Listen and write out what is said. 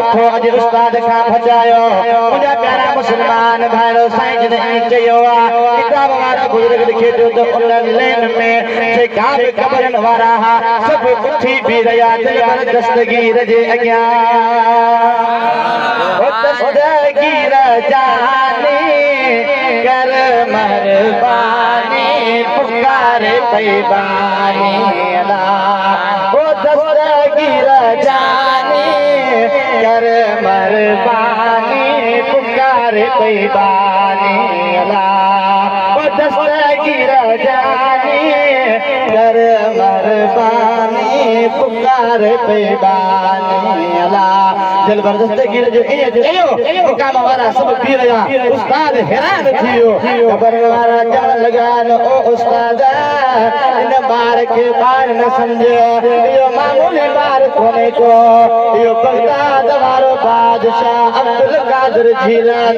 उठो अज उस्ताद का बचायो मुझा प्यारा मुसलमान भाइयों साईं ने चयो किताब वाला बुजुर्ग लिखे तो उन लेन में जेका भी कबरन वारा सब उठी भी रया दिल पर दस्तगीर जे अग्या ओ दस्तगीर जाने कर मेहरबानी पुकारे पैबानी अल्लाह ओ दस्तगीर जाने कर मेहरबानी पुकारे पैबानी अल्लाह ओ दस्तगीर जाने कर मेहरबानी पुकारे पैबानी अल्लाह जबरदस्त गिर जो एयो काम वाला सब पी रहा उस्ताद हैरान थियो खबर वाला जान लगान ओ उस्ताद इन बार के बार न समझे यो मामूली बार कोने को यो बगदाद वालो बादशाह अब्दुल कादिर जिलानी